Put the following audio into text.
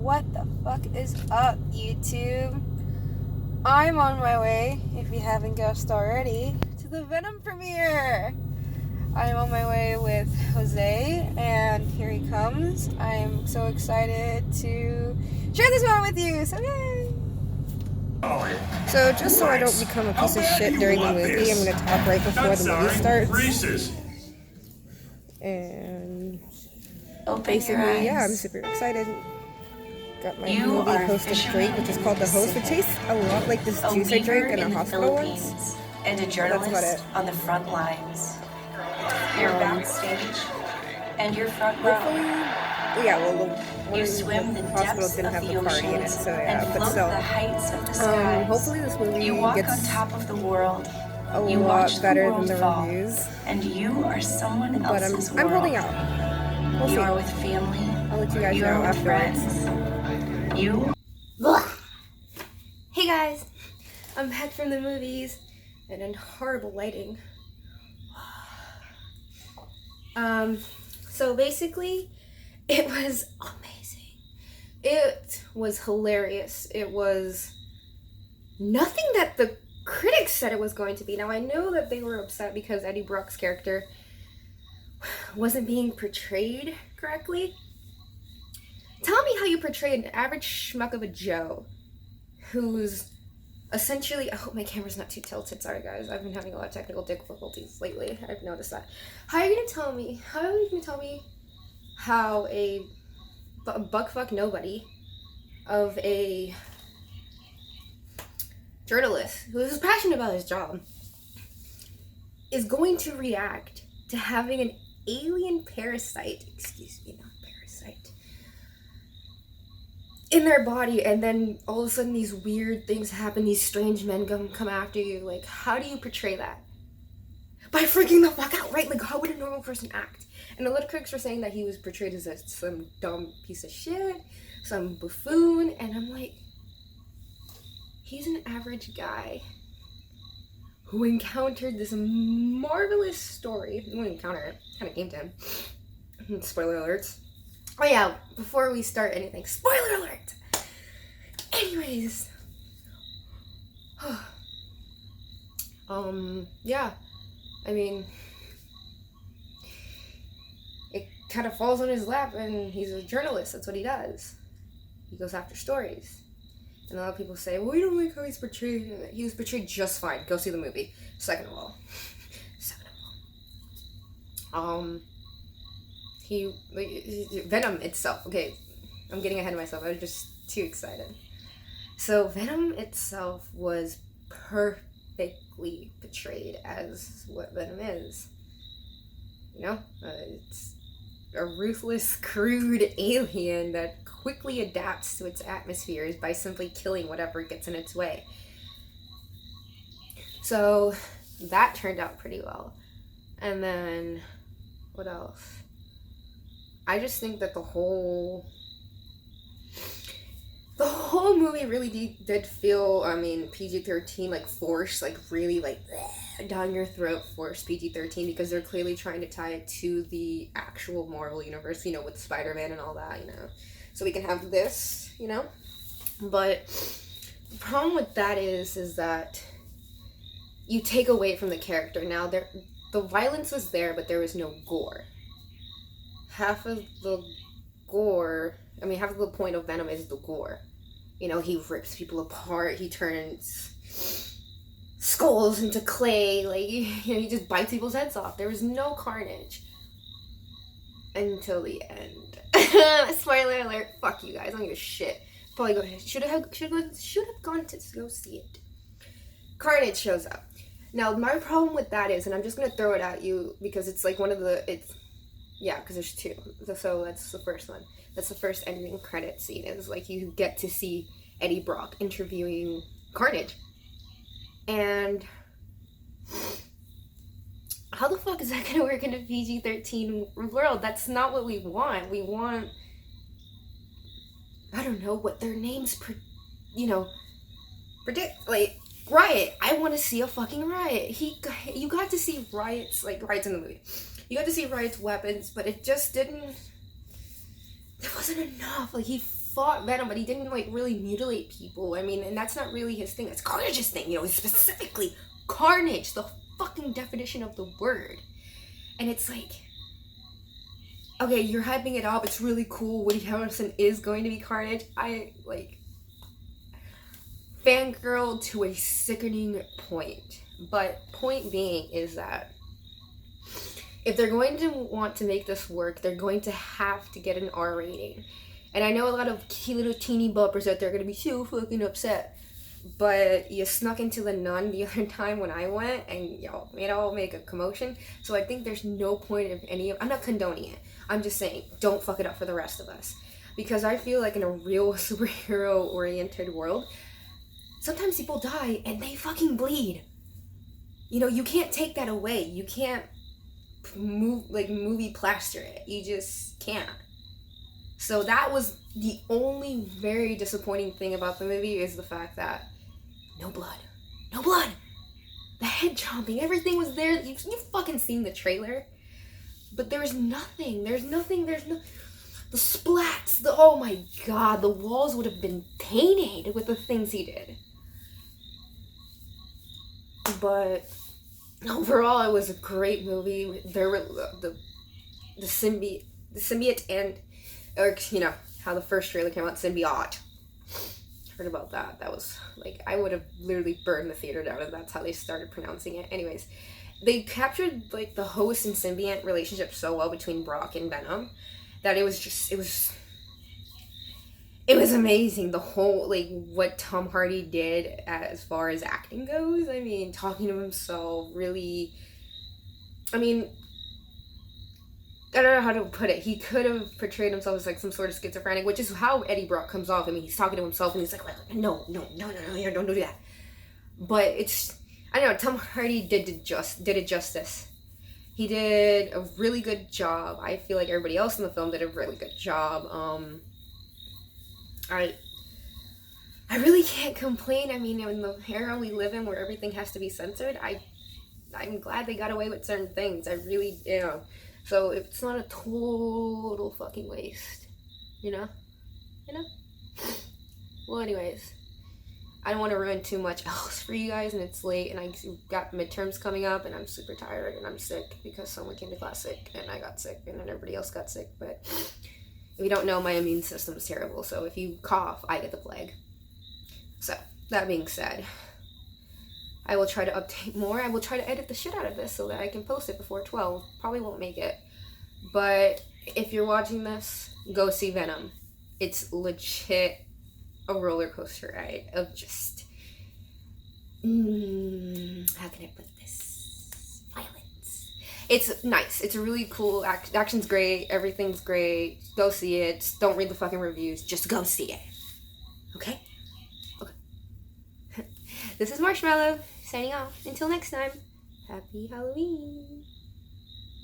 What the fuck is up, YouTube? I'm on my way, if you haven't guessed already, to the Venom premiere. I'm on my way with Jose, and here he comes. I'm so excited to share this moment with you, so yay! So just so I don't become a piece of shit during the movie, I'm going to talk right before the movie starts. And basically, yeah, I'm super excited. Got my movie hosted drink, which is called The Host, which tastes a lot like this juice I drank in a hospital once. And a journalist on the front lines. You're backstage, and you're front row. Yeah, well, you swim the depths of the oceans so yeah, and float the heights of the skies. Hopefully this movie you walk gets on top of the world. a you lot watch better the world than the fall, reviews. And you are someone but else's world. I'm holding out. We'll you see. are with family. I'll let you guys you know are with afterwards. friends. You. Hey guys, I'm back from the movies and in horrible lighting. So basically, it was amazing. It was hilarious. It was nothing that the critics said it was going to be. Now I know that they were upset because Eddie Brock's character wasn't being portrayed correctly. Tell me how you portray an average schmuck of a Joe who's essentially, I hope my camera's not too tilted, sorry guys, I've been having a lot of technical difficulties lately, I've noticed that. How are you gonna tell me how a buckfuck nobody of a journalist who is passionate about his job is going to react to having an alien parasite, in their body, and then all of a sudden these weird things happen, these strange men come after you? Like, how do you portray that? By freaking the fuck out, right? Like, how would a normal person act? And a lot of critics were saying that he was portrayed as some dumb piece of shit, some buffoon, and I'm like, he's an average guy who encountered this marvelous story. He wouldn't encounter it, kind of came to him. Spoiler alerts. Oh yeah, before we start anything, spoiler alert! Anyways. Yeah. I mean, it kind of falls on his lap, and he's a journalist, that's what he does. He goes after stories. And a lot of people say, well, we don't like how he's portrayed. He was portrayed just fine. Go see the movie. Second of all. Venom itself, okay, I'm getting ahead of myself, I was just too excited. So Venom itself was perfectly portrayed as what Venom is. You know, it's a ruthless, crude alien that quickly adapts to its atmospheres by simply killing whatever gets in its way. So that turned out pretty well. And then, what else? I just think that the whole movie really did feel, I mean, PG-13, like, forced, like, really, like, down your throat, forced PG-13, because they're clearly trying to tie it to the actual Marvel universe, you know, with Spider-Man and all that, you know, so we can have this, you know, but the problem with that is that you take away from the character. Now, the violence was there, but there was no gore. Half of the point of Venom is the gore. You know, he rips people apart, he turns skulls into clay, like, you know, he just bites people's heads off. There was no carnage until the end. Spoiler alert, fuck you guys, I don't give a shit. Probably should have gone to go see it. Carnage shows up. Now, my problem with that is, and I'm just gonna throw it at you because it's like yeah, because there's two. So that's the first one. That's the first ending credit scene. Is like you get to see Eddie Brock interviewing Carnage. And how the fuck is that going to work in a PG-13 world? That's not what we want. We want, I don't know, what their names, predict. Like, Riot. I want to see a fucking Riot. You got to see Riot's, like, Riot's in the movie. You got to see Riot's weapons, but it just didn't, it wasn't enough. Like, he fought Venom, but he didn't like really mutilate people. I mean, and that's not really his thing. That's Carnage's thing, you know, specifically Carnage, the fucking definition of the word. And it's like, okay, you're hyping it up. It's really cool. Woody Harrelson is going to be Carnage. I like fangirl to a sickening point. But point being is that if they're going to want to make this work, they're going to have to get an R rating. And I know a lot of little teeny boppers out there are going to be so fucking upset. But you snuck into the Nun the other time when I went, and y'all made all make a commotion. So I think there's no point of any of... I'm not condoning it. I'm just saying, don't fuck it up for the rest of us. Because I feel like in a real superhero-oriented world, sometimes people die and they fucking bleed. You know, you can't take that away. You can't movie plaster it. You just can't. So that was the only very disappointing thing about the movie, is the fact that no blood. No blood! The head chomping, everything was there. You fucking seen the trailer. But there's nothing. There's no... The splats, oh my god, the walls would have been painted with the things he did. But overall, it was a great movie. There were the symbiote and, or, you know, how the first trailer came out, symbiote. Heard about that. That was, like, I would have literally burned the theater down if that's how they started pronouncing it. Anyways, they captured, like, the host and symbiote relationship so well between Brock and Venom that it was amazing. The whole, like, what Tom Hardy did as far as acting goes. I mean, talking to himself, really, I mean, I don't know how to put it. He could have portrayed himself as like some sort of schizophrenic, which is how Eddie Brock comes off. I mean, he's talking to himself and he's like, no, don't do that. But it's, I don't know, Tom Hardy did it justice. He did a really good job. I feel like everybody else in the film did a really good job. I really can't complain. I mean, in the era we live in where everything has to be censored, I'm glad they got away with certain things. I really, you know. So it's not a total fucking waste, you know? Well, anyways, I don't want to ruin too much else for you guys, and it's late, and I got midterms coming up, and I'm super tired, and I'm sick because someone came to class sick, and I got sick, and then everybody else got sick. But if you don't know, my immune system is terrible, so if you cough, I get the plague. So, that being said, I will try to update more. I will try to edit the shit out of this so that I can post it before 12. Probably won't make it. But if you're watching this, go see Venom. It's legit a roller coaster ride of just... how can I put this? Violence. It's nice. It's a really cool... Action's great. Everything's great. Go see it. Don't read the fucking reviews. Just go see it. Okay? This is Marshmallow, signing off. Until next time, happy Halloween.